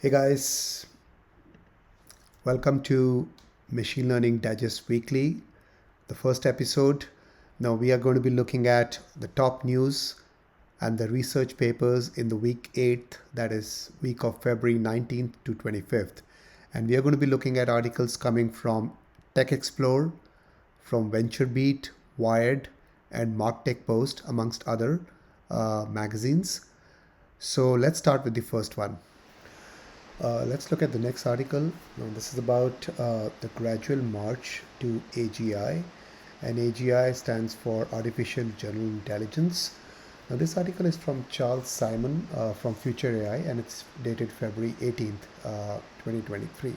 Hey guys, welcome to Machine Learning Digest Weekly, the first episode. Now we are going to be looking at the top news and the research papers in the week 8th, that is week of February 19th to 25th. And we are going to be looking at articles coming from Tech Explore, from VentureBeat, Wired, and MarkTech Post, amongst other magazines. So let's start with the first one. Let's look at the next article. Now, this is about the gradual march to AGI, and AGI stands for Artificial General Intelligence. Now, this article is from Charles Simon from Future AI, and it's dated February 18th, 2023.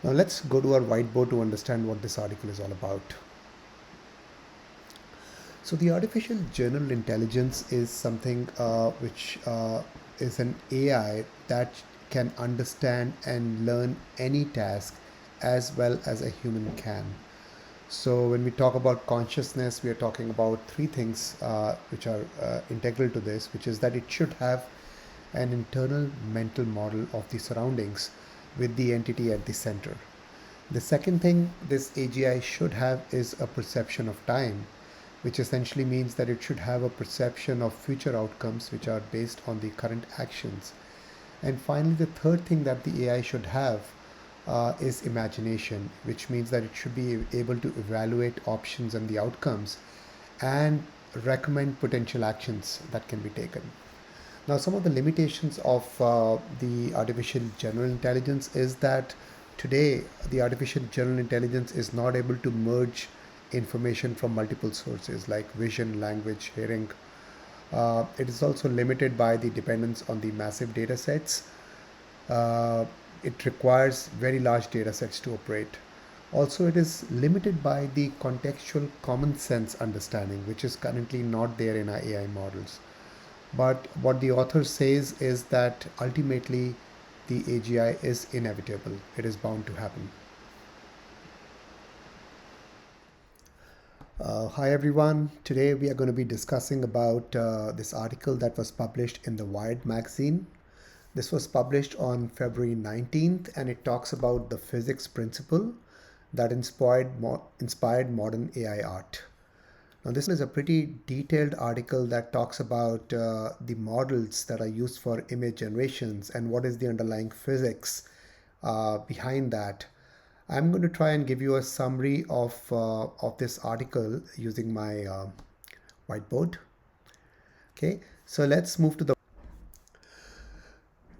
Now, let's go to our whiteboard to understand what this article is all about. So, the artificial general intelligence is something which is an AI that can understand and learn any task as well as a human can. So, when we talk about consciousness, we are talking about three things which are integral to this, which is that it should have an internal mental model of the surroundings with the entity at the center. The second thing this AGI should have is a perception of time, which essentially means that it should have a perception of future outcomes which are based on the current actions. And finally, the third thing that the AI should have is imagination, which means that it should be able to evaluate options and the outcomes and recommend potential actions that can be taken. Now, some of the limitations of the artificial general intelligence is that today the artificial general intelligence is not able to merge information from multiple sources like vision, language, hearing. It is also limited by the dependence on the massive data sets. Uh, it requires very large data sets to operate. Also, it is limited by the contextual common sense understanding, which is currently not there in our AI models. But what the author says is that ultimately the AGI is inevitable. It is bound to happen. Hi everyone. Today we are going to be discussing about this article that was published in the Wired magazine. This was published on February 19th, and it talks about the physics principle that inspired modern AI art. Now, this is a pretty detailed article that talks about the models that are used for image generations and what is the underlying physics behind that. I'm going to try and give you a summary of this article using my whiteboard. Okay, so let's move to the.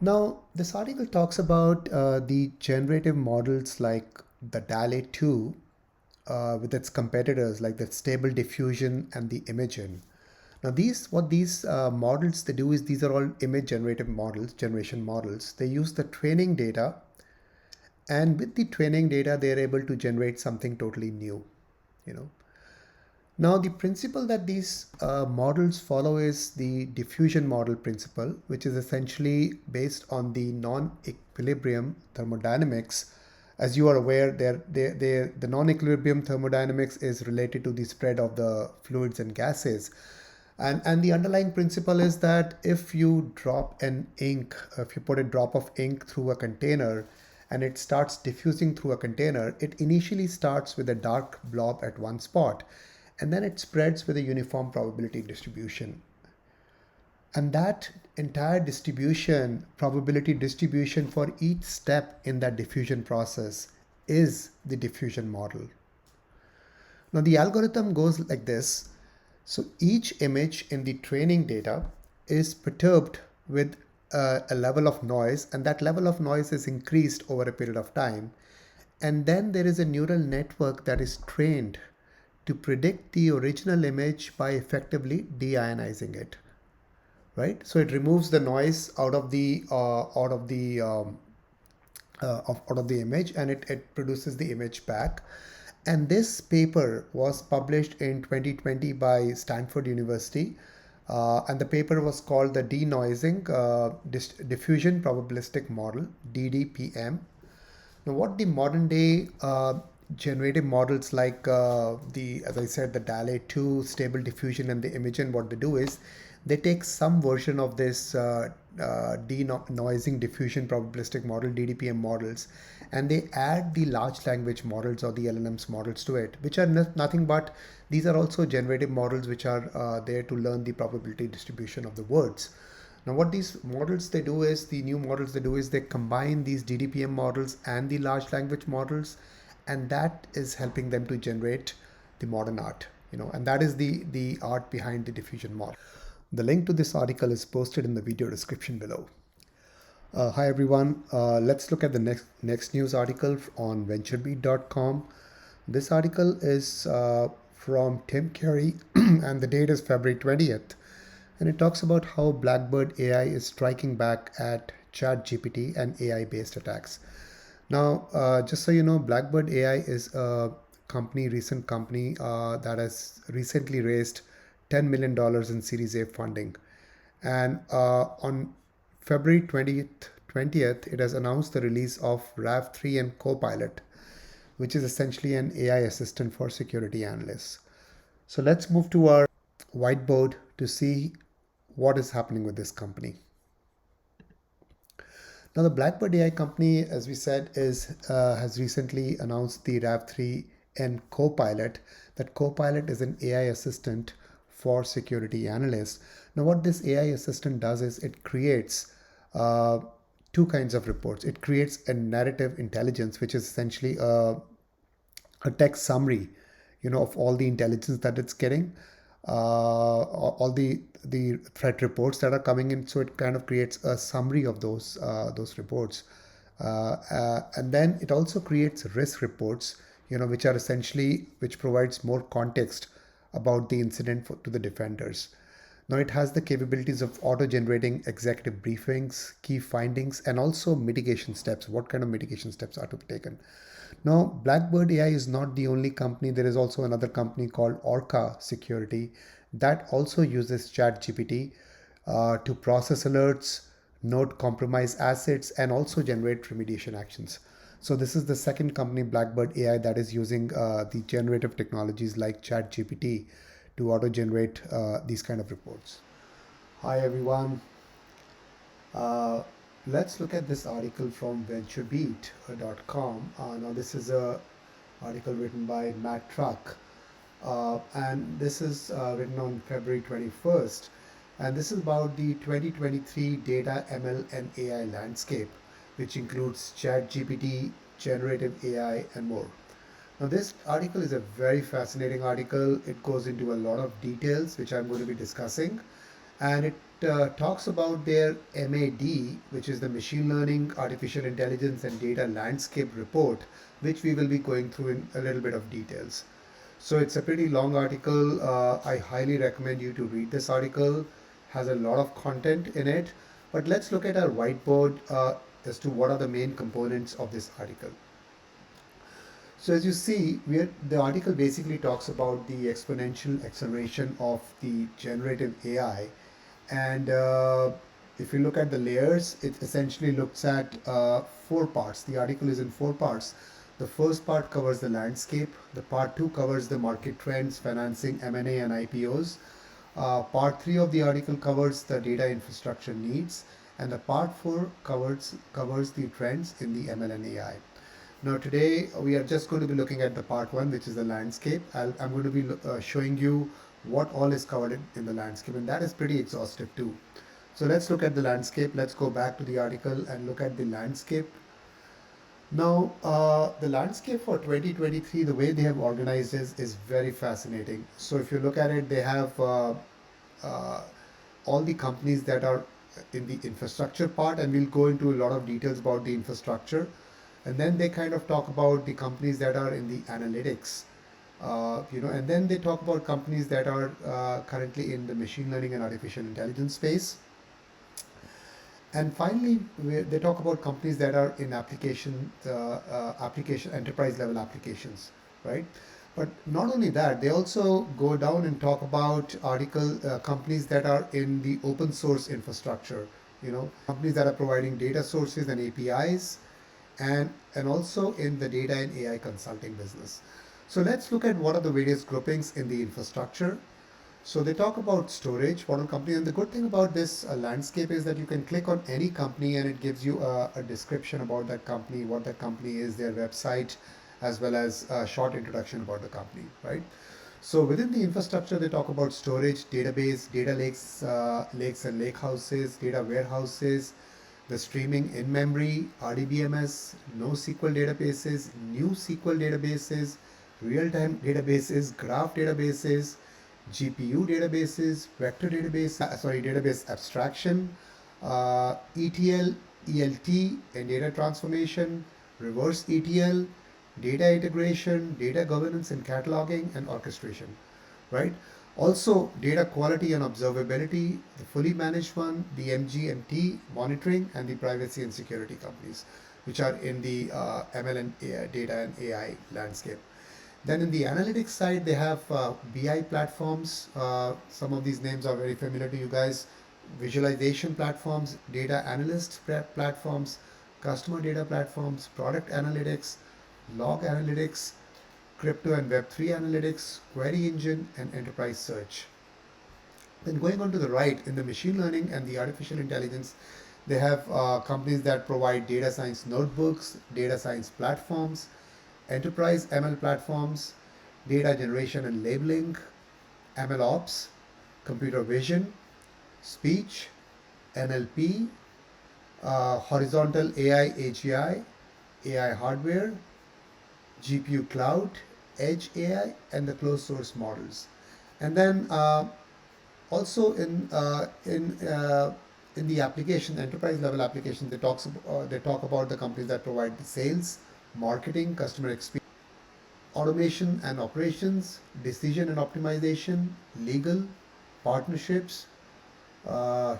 Now, this article talks about the generative models like the DALL-E 2 with its competitors like the Stable Diffusion and the Imagen. Now, what these models they do is these are all image generative models, generation models. They use the training data, and with the training data, they are able to generate something totally new. You know. Now, the principle that these models follow is the diffusion model principle, which is essentially based on the non-equilibrium thermodynamics. As you are aware, the non-equilibrium thermodynamics is related to the spread of the fluids and gases. And the underlying principle is that if you drop an ink, if you put a drop of ink through a container and it starts diffusing through a container, it initially starts with a dark blob at one spot and then it spreads with a uniform probability distribution. And that entire distribution, probability distribution for each step in that diffusion process is the diffusion model. Now the algorithm goes like this. So each image in the training data is perturbed with a level of noise, and that level of noise is increased over a period of time. And then there is a neural network that is trained to predict the original image by effectively deionizing it, right? So it removes the noise out of the image, and it produces the image back. And this paper was published in 2020 by Stanford University. And the paper was called the Denoising Diffusion Probabilistic Model, DDPM. Now, what the modern day generative models like as I said, the DALL-E 2, Stable Diffusion, and the Imagen, what they do is they take some version of this denoising diffusion probabilistic model, DDPM models, and they add the large language models or the LLMs models to it, which are nothing but these are also generative models which are there to learn the probability distribution of the words. Now, what these models they do is the new models they do is they combine these DDPM models and the large language models, and that is helping them to generate the modern art. And that is the art behind the diffusion model. The link to this article is posted in the video description below. Hi everyone. Let's look at the next news article on VentureBeat.com. This article is from Tim Carey, and the date is February 20th. And it talks about how Blackbird AI is striking back at ChatGPT and AI-based attacks. Now, just so you know, Blackbird AI is a recent company that has recently raised $10 million in Series A funding. And on February 20th, it has announced the release of RAV3 and Copilot, which is essentially an AI assistant for security analysts. So let's move to our whiteboard to see what is happening with this company. Now, the Blackbird AI company, as we said, has recently announced the RAV3 and Copilot. That Copilot is an AI assistant for security analysts. Now, what this AI assistant does is it creates two kinds of reports. It creates a narrative intelligence, which is essentially a text summary, of all the intelligence that it's getting, all the threat reports that are coming in. So it kind of creates a summary of those reports, and then it also creates risk reports, which are essentially which provides more context about the incident to the defenders. Now it has the capabilities of auto-generating executive briefings, key findings, and also mitigation steps. What kind of mitigation steps are to be taken? Now, Blackbird AI is not the only company. There is also another company called Orca Security that also uses ChatGPT to process alerts, note compromised assets, and also generate remediation actions. So this is the second company, Blackbird AI, that is using the generative technologies like ChatGPT to auto-generate these kind of reports. Hi, everyone. Let's look at this article from VentureBeat.com. Now, this is a article written by Matt Truck, and this is written on February 21st. And this is about the 2023 data, ML, and AI landscape, which includes ChatGPT, generative AI, and more. Now, this article is a very fascinating article. It goes into a lot of details, which I'm going to be discussing. And it talks about their MAD, which is the Machine Learning, Artificial Intelligence, and Data Landscape report, which we will be going through in a little bit of details. So it's a pretty long article. I highly recommend you to read this article. It has a lot of content in it. But let's look at our whiteboard as to what are the main components of this article. So as you see, the article basically talks about the exponential acceleration of the generative AI. And if you look at the layers, it essentially looks at 4 parts. The article is in 4 parts. The first part covers the landscape. The part 2 covers the market trends, financing, M&A, and IPOs. Part 3 of the article covers the data infrastructure needs. And the part 4 covers the trends in the ML and AI. Now today we are just going to be looking at the part 1, which is the landscape. I'm going to be showing you what all is covered in the landscape, and that is pretty exhaustive too. So let's look at the landscape. Let's go back to the article and look at the landscape. Now the landscape for 2023, the way they have organized is very fascinating. So if you look at it, they have all the companies that are in the infrastructure part, and we'll go into a lot of details about the infrastructure. And then they kind of talk about the companies that are in the analytics, and then they talk about companies that are currently in the machine learning and artificial intelligence space. And finally, they talk about companies that are in application enterprise level applications, right? But not only that, they also go down and talk about companies that are in the open source infrastructure, companies that are providing data sources and APIs, and also in the data and AI consulting business. So let's look at what are the various groupings in the infrastructure. So they talk about storage model company, and the good thing about this landscape is that you can click on any company and it gives you a description about that company, what that company is, their website, as well as a short introduction about the company, right? So within the infrastructure, they talk about storage, database, data lakes, lakes and lake houses, data warehouses, the streaming in memory, RDBMS, NoSQL databases, new SQL databases, real-time databases, graph databases, GPU databases, vector database, database abstraction, ETL, ELT, and data transformation, reverse ETL, data integration, data governance and cataloging, and orchestration, right? Also, data quality and observability, the fully managed one, the MGMT monitoring, and the privacy and security companies, which are in the ML and AI, data and AI landscape. Then in the analytics side, they have BI platforms. Some of these names are very familiar to you guys. Visualization platforms, data analyst platforms, customer data platforms, product analytics, log analytics, crypto and Web3 analytics, query engine, and enterprise search. Then going on to the right, in the machine learning and the artificial intelligence, they have companies that provide data science notebooks, data science platforms, enterprise ML platforms, data generation and labeling, ML ops, computer vision, speech, NLP, horizontal AI AGI, AI hardware, GPU cloud, edge AI, and the closed source models. And then also in the application, enterprise level applications, they talk about the companies that provide the sales, marketing, customer experience, automation and operations, decision and optimization, legal, partnerships,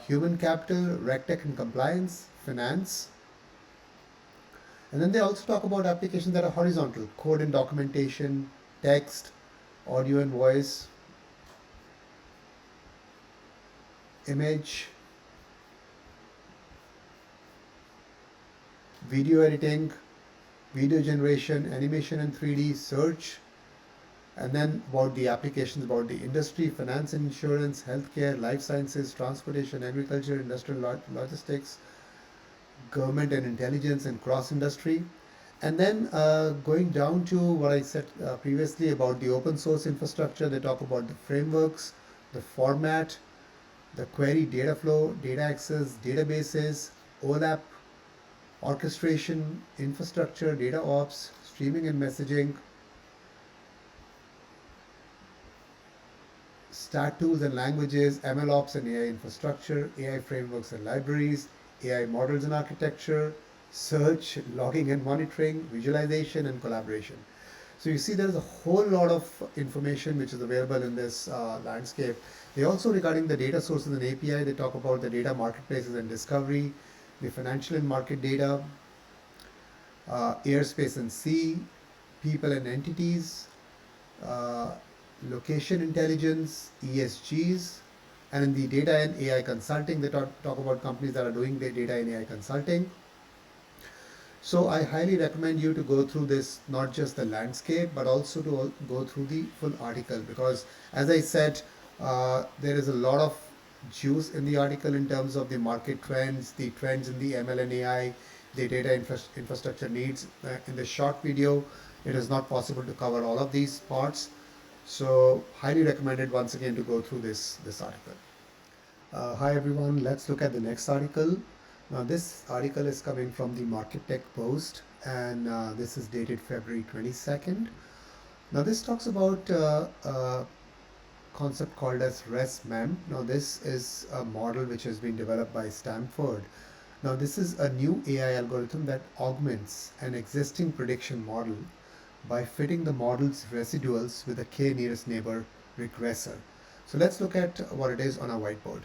human capital, RegTech and compliance, finance. And then they also talk about applications that are horizontal, code and documentation, text, audio and voice, image, video editing, video generation, animation and 3D, search, and then about the applications about the industry, finance and insurance, healthcare, life sciences, transportation, agriculture, industrial logistics, government and intelligence, and cross industry. And then going down to what I said previously about the open source infrastructure, they talk about the frameworks, the format, the query data flow, data access, databases, OLAP, orchestration, infrastructure, data ops, streaming and messaging, stack tools and languages, ML ops and AI infrastructure, AI frameworks and libraries, AI models and architecture, search, logging and monitoring, visualization and collaboration. So you see there is a whole lot of information which is available in this landscape. They also, regarding the data sources and API, they talk about the data marketplaces and discovery, the financial and market data, airspace and sea, people and entities, uh, location intelligence, ESGs, and in the data and AI consulting, they talk about companies that are doing their data and AI consulting. So I highly recommend you to go through this, not just the landscape, but also to go through the full article, because as I said, there is a lot of juice in the article in terms of the market trends, the trends in the ML and AI, the data infrastructure needs. In the short video, it is not possible to cover all of these parts. So highly recommended once again to go through this article. Hi everyone, let's look at the next article. Now this article is coming from the Market Tech Post, and this is dated February 22nd. Now this talks about a concept called as ResMem. Now this is a model which has been developed by Stanford. Now this is a new AI algorithm that augments an existing prediction model by fitting the model's residuals with a k nearest neighbor regressor. So let's look at what it is on our whiteboard.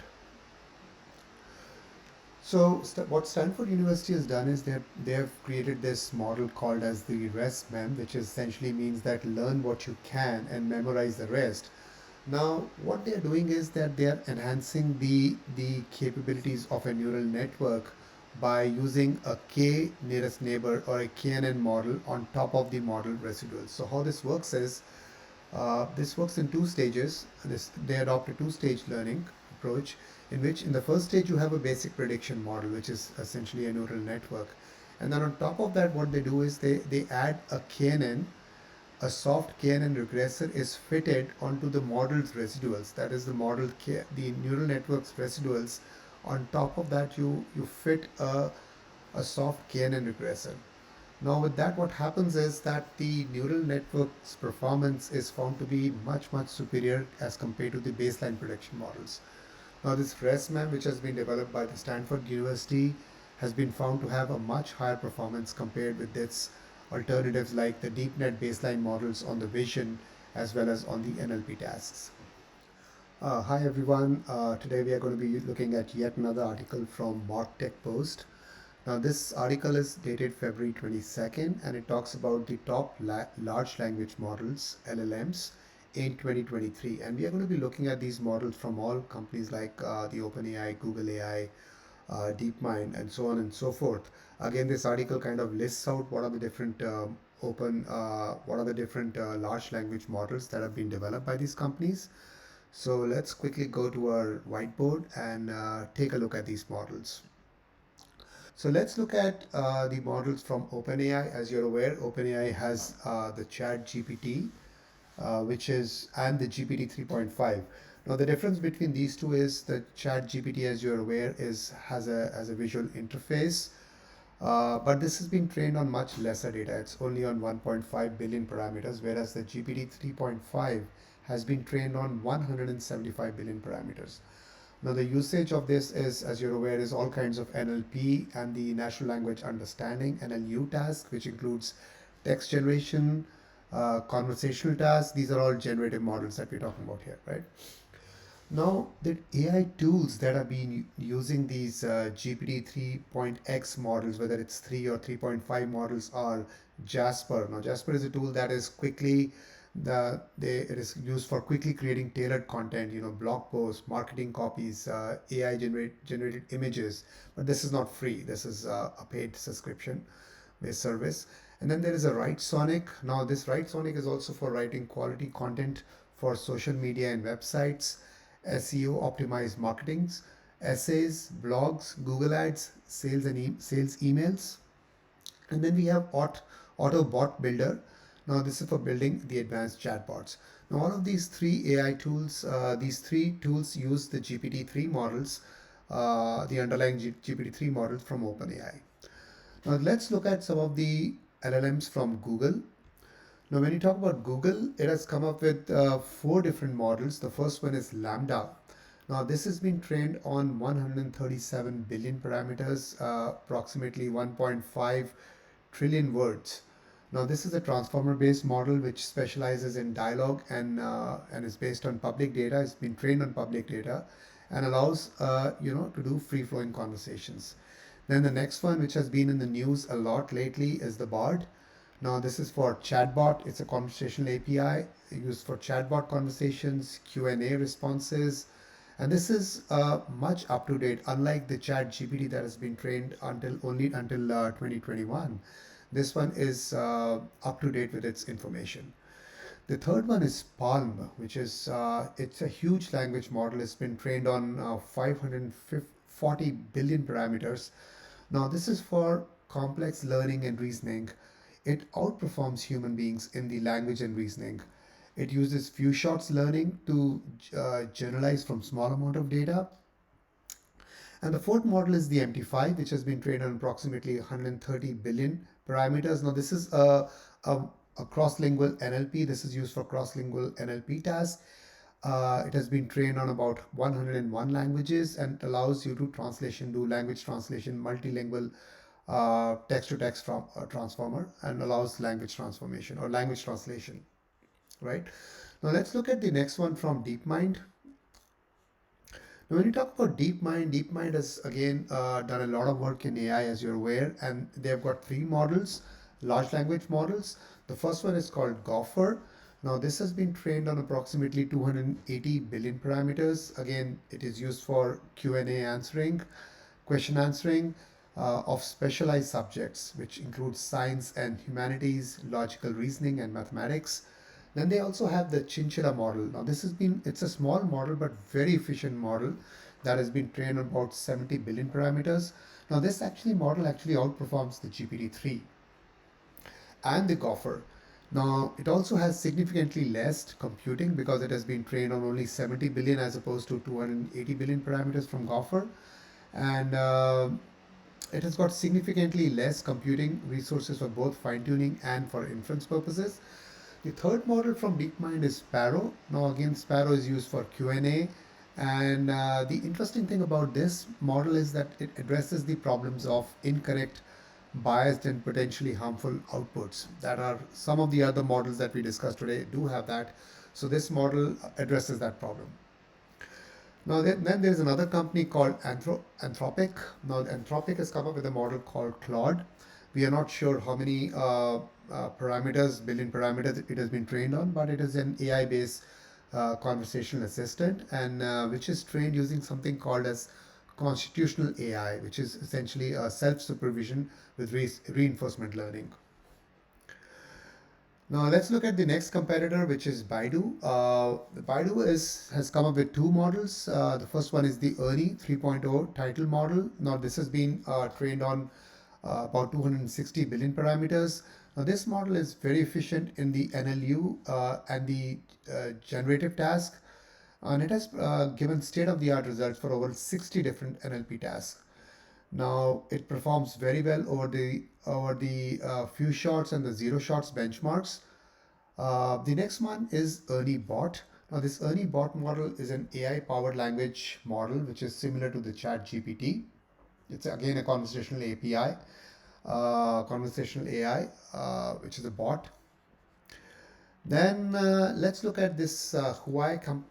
So what Stanford University has done is they have created this model called as the ResMem, which essentially means that learn what you can and memorize the rest. Now, what they are doing is that they are enhancing the capabilities of a neural network by using a k nearest neighbor or a KNN model on top of the model residuals. So how this works is This works in two stages. They adopt a two-stage learning approach, in which in the first stage you have a basic prediction model, which is essentially a neural network. And then on top of that, what they do is they add a KNN. A soft KNN regressor is fitted onto the model's residuals. That is the neural network's residuals. On top of that, you fit a soft KNN regressor. Now with that, what happens is that the neural network's performance is found to be much, much superior as compared to the baseline prediction models. Now this ResMem, which has been developed by the Stanford University, has been found to have a much higher performance compared with its alternatives like the DeepNet baseline models on the vision as well as on the NLP tasks. Hi everyone, today we are going to be looking at yet another article from MarkTech Post. Now, this article is dated February 22nd and it talks about the top large language models, LLMs, in 2023. And we are going to be looking at these models from all companies like the OpenAI, Google AI, DeepMind, and so on and so forth. Again, this article kind of lists out what are the different large language models that have been developed by these companies. So let's quickly go to our whiteboard and take a look at these models. So let's look at the models from OpenAI. As you're aware, OpenAI has the Chat GPT, and the GPT 3.5. Now the difference between these two is the Chat GPT, as you're aware, has a visual interface, but this has been trained on much lesser data. It's only on 1.5 billion parameters, whereas the GPT 3.5 has been trained on 175 billion parameters. Now the usage of this is, as you're aware, is all kinds of NLP and the natural language understanding NLU task, which includes text generation, conversational tasks. These are all generative models that we're talking about here, right? Now the AI tools that have been using these GPT 3.x models, whether it's 3 or 3.5 models, are Jasper. Now Jasper is a tool that is it is used for quickly creating tailored content, blog posts, marketing copies, AI generated images. But this is not free. This is a paid subscription based service. And then there is a WriteSonic. Now this WriteSonic is also for writing quality content for social media and websites, SEO optimized marketings, essays, blogs, Google Ads, sales emails. And then we have Autobot Builder. Now this is for building the advanced chatbots. Now all of these three AI tools, these three tools use the GPT-3 models, the underlying GPT-3 models from OpenAI. Now let's look at some of the LLMs from Google. Now when you talk about Google, it has come up with four different models. The first one is Lambda. Now this has been trained on 137 billion parameters, approximately 1.5 trillion words. Now this is a transformer-based model which specializes in dialogue and is based on public data. It's been trained on public data and allows to do free-flowing conversations. Then the next one, which has been in the news a lot lately, is the Bard. Now this is for chatbot. It's a conversational API used for chatbot conversations, Q&A responses, and this is much up to date. Unlike the Chat GPT that has been trained until 2021, this one is up to date with its information. The third one is Palm, which is it's a huge language model. It's been trained on 540 billion parameters. Now this is for complex learning and reasoning. It outperforms human beings in the language and reasoning. It uses few shots learning to generalize from small amount of data. And the fourth model is the MT5, which has been trained on approximately 130 billion parameters. Now this is a cross-lingual NLP. This is used for cross-lingual NLP tasks. It has been trained on about 101 languages and allows you to do language translation, multilingual text-to-text transformer, and allows language transformation or language translation, right? Now let's look at the next one from DeepMind. Now, when you talk about DeepMind, DeepMind has again done a lot of work in AI, as you're aware, and they've got three models, large language models. The first one is called Gopher. Now, this has been trained on approximately 280 billion parameters. Again, it is used for Q&A answering, question answering of specialized subjects, which includes science and humanities, logical reasoning, and mathematics. Then they also have the Chinchilla model. Now it's a small model but very efficient model that has been trained on about 70 billion parameters. Now this model actually outperforms the GPT-3 and the Gopher. Now it also has significantly less computing because it has been trained on only 70 billion as opposed to 280 billion parameters from Gopher. And it has got significantly less computing resources for both fine-tuning and for inference purposes. The third model from DeepMind is Sparrow. Now again, Sparrow is used for Q&A. And the interesting thing about this model is that it addresses the problems of incorrect, biased, and potentially harmful outputs. That are some of the other models that we discussed today do have that. So this model addresses that problem. Now then there's another company called Anthropic. Now Anthropic has come up with a model called Claude. We are not sure how many billion parameters it has been trained on, but it is an AI-based conversational assistant, and which is trained using something called as constitutional AI, which is essentially a self-supervision with reinforcement learning. Now let's look at the next competitor, which is Baidu. Baidu has come up with two models. The first one is the ERNIE 3.0 title model. Now this has been trained on about 260 billion parameters. Now this model is very efficient in the NLU and the generative task, and it has given state-of-the-art results for over 60 different NLP tasks. Now it performs very well over the few shots and the zero shots benchmarks. The next one is ERNIE Bot. Now this ERNIE Bot model is an AI-powered language model which is similar to the ChatGPT. It's again a conversational API, conversational AI, which is a bot. Then let's look at this Huawei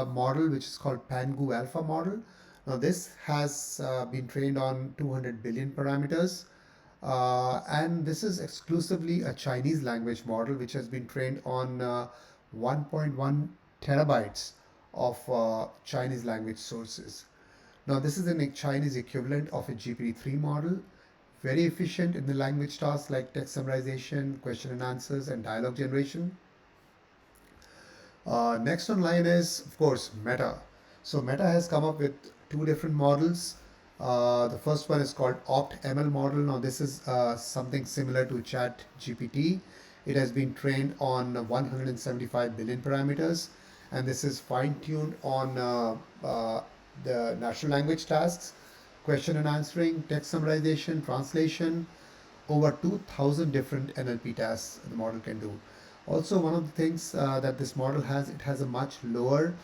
model, which is called Pangu Alpha model. Now this has been trained on 200 billion parameters, and this is exclusively a Chinese language model which has been trained on 1.1 terabytes of Chinese language sources. Now this is a Chinese equivalent of a GPT-3 model, very efficient in the language tasks like text summarization, question and answers, and dialogue generation. Next on line is, of course, Meta. So Meta has come up with two different models. The first one is called OptML model. Now this is something similar to ChatGPT. It has been trained on 175 billion parameters, and this is fine-tuned on the natural language tasks, question and answering, text summarization, translation, over 2,000 different NLP tasks the model can do. Also, one of the things that this model has, it has a much lower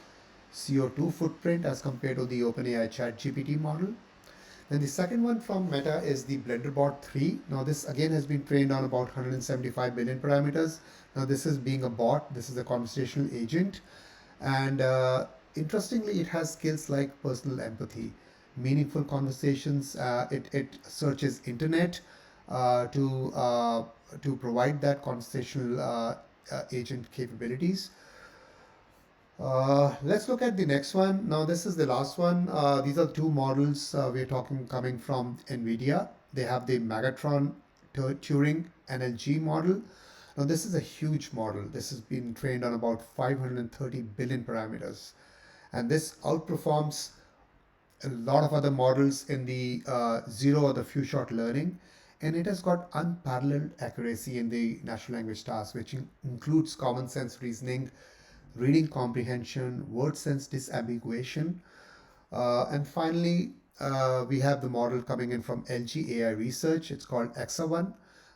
CO2 footprint as compared to the OpenAI ChatGPT model. Then the second one from Meta is the BlenderBot 3. Now this again has been trained on about 175 billion parameters. Now this is being a bot, this is a conversational agent, and interestingly it has skills like personal empathy, meaningful conversations. It searches internet to provide that conversational agent capabilities. Let's look at the next one. Now this is the last one. These are two models we're talking coming from NVIDIA. They have the Megatron Turing NLG model. Now this is a huge model. This has been trained on about 530 billion parameters. And this outperforms a lot of other models in the zero or the few shot learning. And it has got unparalleled accuracy in the natural language tasks, which includes common sense reasoning, reading comprehension, word sense disambiguation. And finally, we have the model coming in from LG AI Research. It's called EXA-1.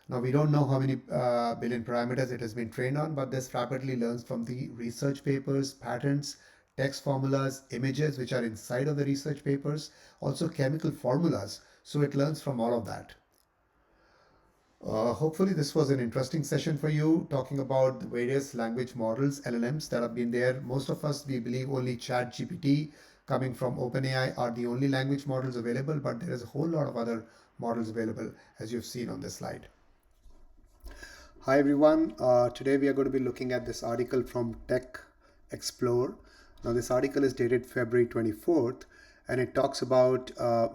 Now, we don't know how many billion parameters it has been trained on, but this rapidly learns from the research papers, patents, text formulas, images which are inside of the research papers, also chemical formulas. So it learns from all of that. Hopefully this was an interesting session for you, talking about the various language models, LLMs that have been there. Most of us, we believe only ChatGPT coming from OpenAI are the only language models available, but there is a whole lot of other models available, as you've seen on this slide. Hi everyone, today we are going to be looking at this article from Tech Explorer. Now this article is dated February 24th, and it talks about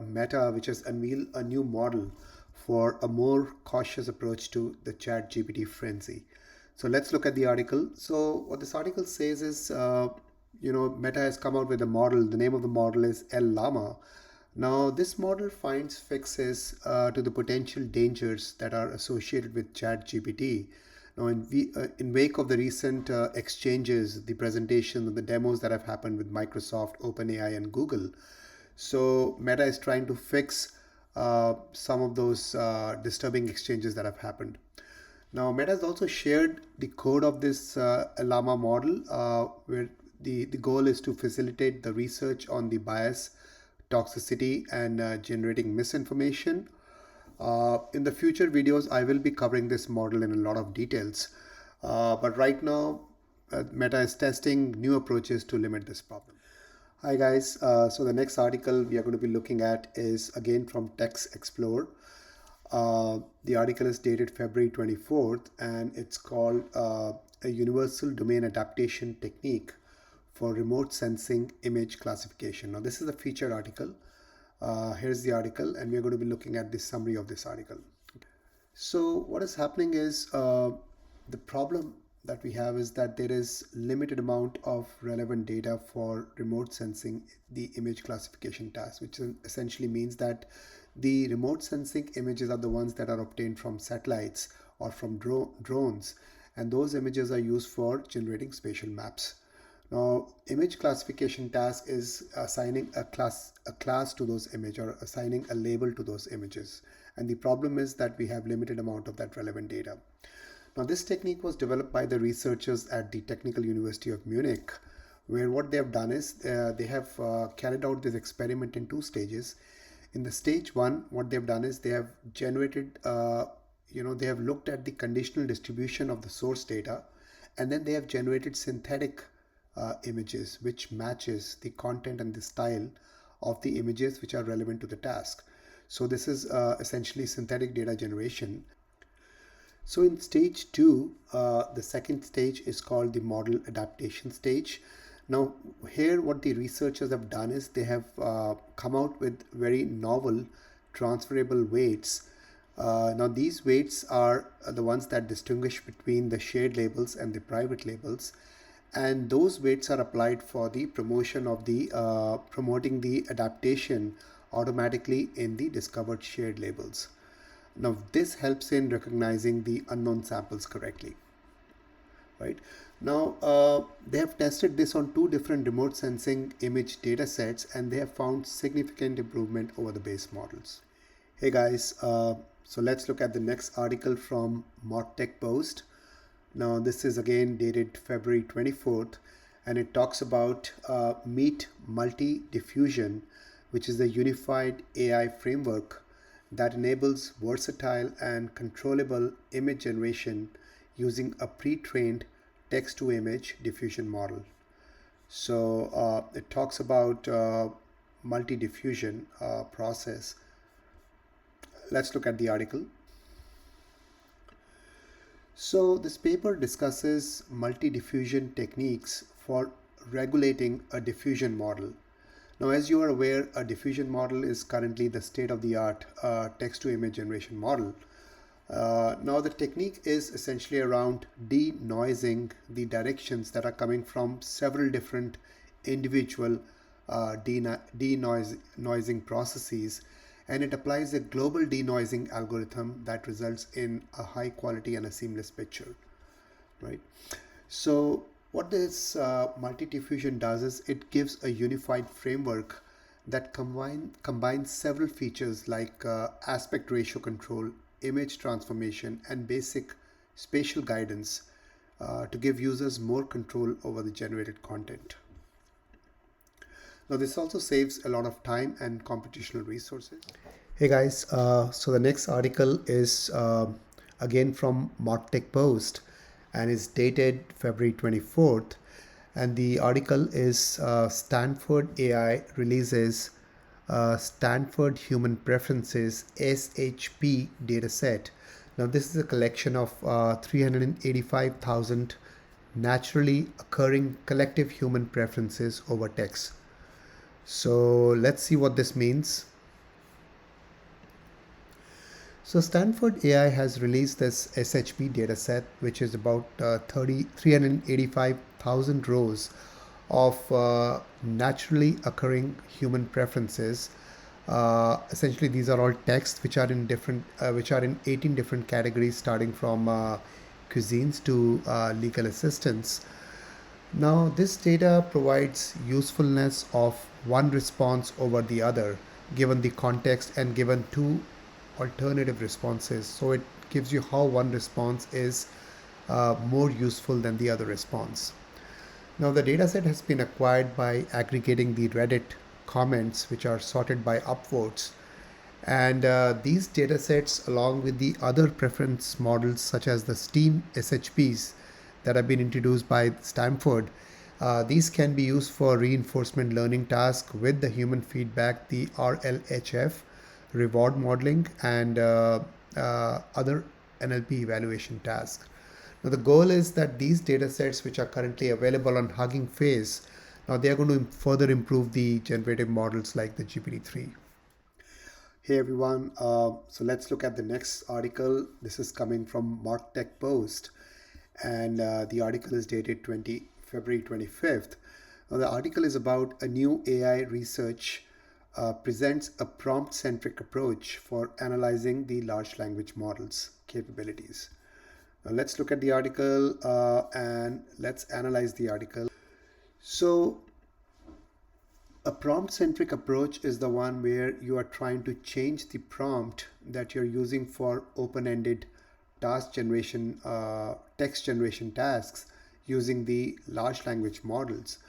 Meta, which has unveiled a new model for a more cautious approach to the ChatGPT frenzy. So let's look at the article. So what this article says is, Meta has come out with a model. The name of the model is Llama. Now, this model finds fixes to the potential dangers that are associated with ChatGPT. Now, in wake of the recent exchanges, the presentations, the demos that have happened with Microsoft, OpenAI, and Google, so Meta is trying to fix some of those disturbing exchanges that have happened. Now, Meta has also shared the code of this Llama model, where the goal is to facilitate the research on the bias, toxicity, and generating misinformation. In the future videos, I will be covering this model in a lot of details. But right now, Meta is testing new approaches to limit this problem. Hi guys, so the next article we are going to be looking at is again from TextExplore. The article is dated February 24th and it's called a universal domain adaptation technique for remote sensing image classification. Now this is a featured article. Here's the article and we're going to be looking at the summary of this article. So what is happening is the problem that we have is that there is limited amount of relevant data for remote sensing the image classification task, which essentially means that the remote sensing images are the ones that are obtained from satellites or from drones, and those images are used for generating spatial maps. Now, image classification task is assigning a class to those images or assigning a label to those images. And the problem is that we have limited amount of that relevant data. Now, this technique was developed by the researchers at the Technical University of Munich, where what they have done is they have carried out this experiment in two stages. In the stage one, what they've done is they have generated, they have looked at the conditional distribution of the source data, and then they have generated synthetic images which matches the content and the style of the images which are relevant to the task. So this is essentially synthetic data generation. So in stage two, the second stage is called the model adaptation stage. Now here what the researchers have done is they have come out with very novel transferable weights. Now these weights are the ones that distinguish between the shared labels and the private labels. And those weights are applied for the promotion of the promoting the adaptation automatically in the discovered shared labels. Now this helps in recognizing the unknown samples correctly, right? Now they have tested this on two different remote sensing image data sets and they have found significant improvement over the base models. Hey guys, so let's look at the next article from MarTech Post. Now this is again dated February 24th and it talks about Meet Multi-Diffusion, which is the unified AI framework that enables versatile and controllable image generation using a pre-trained text-to-image diffusion model. So it talks about multi-diffusion process. Let's look at the article. So this paper discusses multi-diffusion techniques for regulating a diffusion model. Now, as you are aware, a diffusion model is currently the state-of-the-art text-to-image generation model. Now, the technique is essentially around denoising the directions that are coming from several different individual denoising processes, and it applies a global denoising algorithm that results in a high quality and a seamless picture, right? So what this multi-diffusion does is it gives a unified framework that combines several features like aspect ratio control, image transformation, and basic spatial guidance to give users more control over the generated content. Now this also saves a lot of time and computational resources. Hey guys, so the next article is again from MarTech Post and is dated February 24th. And the article is Stanford AI releases Stanford Human Preferences SHP dataset. Now this is a collection of 385,000 naturally occurring collective human preferences over text. So let's see what this means. So Stanford AI has released this SHP dataset, which is about 385,000 rows of naturally occurring human preferences. Essentially, these are all texts which are in 18 different categories, starting from cuisines to legal assistance. Now, this data provides usefulness of one response over the other, given the context and given two alternative responses. So it gives you how one response is more useful than the other response. Now, the dataset has been acquired by aggregating the Reddit comments, which are sorted by upvotes. And these datasets, along with the other preference models such as the STEAM SHPs that have been introduced by Stanford, these can be used for reinforcement learning tasks with the human feedback, the RLHF, reward modeling, and other NLP evaluation tasks. Now, the goal is that these datasets, which are currently available on Hugging Face, now they are going to further improve the generative models like the GPT-3. Hey everyone, so let's look at the next article. This is coming from MarkTech Post, and the article is dated February 25th. Now, the article is about a new AI research presents a prompt-centric approach for analyzing the large language models capabilities. Now, let's look at the article and let's analyze the article. So, a prompt-centric approach is the one where you are trying to change the prompt that you're using for open-ended task generation, text generation tasks using the large language models.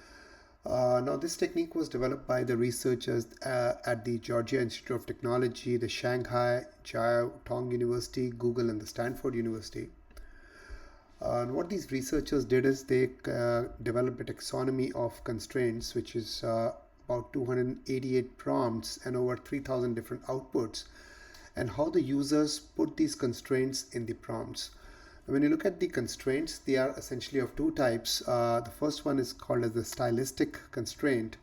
Now, this technique was developed by the researchers at the Georgia Institute of Technology, the Shanghai Jiao Tong University, Google, and the Stanford University. And what these researchers did is they developed a taxonomy of constraints, which is about 288 prompts and over 3,000 different outputs, and how the users put these constraints in the prompts. When you look at the constraints, they are essentially of two types. The first one is called as the stylistic constraint,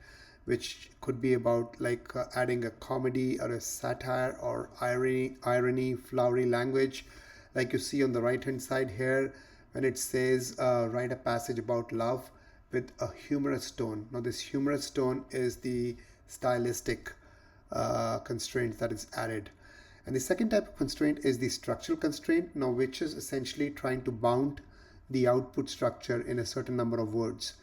which could be about like adding a comedy or a satire or irony, flowery language, like you see on the right hand side here when it says write a passage about love with a humorous tone. Now, this humorous tone is the stylistic constraint that is added. And the second type of constraint is the structural constraint, now which is essentially trying to bound the output structure in a certain number of words.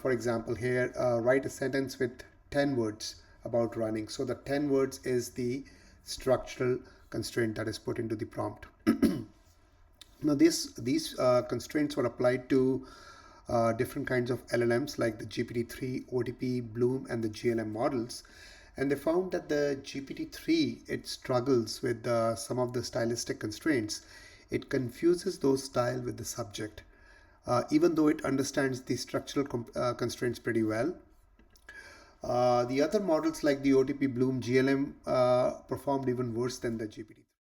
For example, here, write a sentence with 10 words about running. So the 10 words is the structural constraint that is put into the prompt. Now, these constraints were applied to different kinds of LLMs like the GPT-3, OTP, Bloom, and the GLM models. And they found that the GPT-3, it struggles with some of the stylistic constraints. It confuses those style with the subject, even though it understands the structural constraints pretty well. The other models like the OTP, Bloom, GLM performed even worse than the GPT.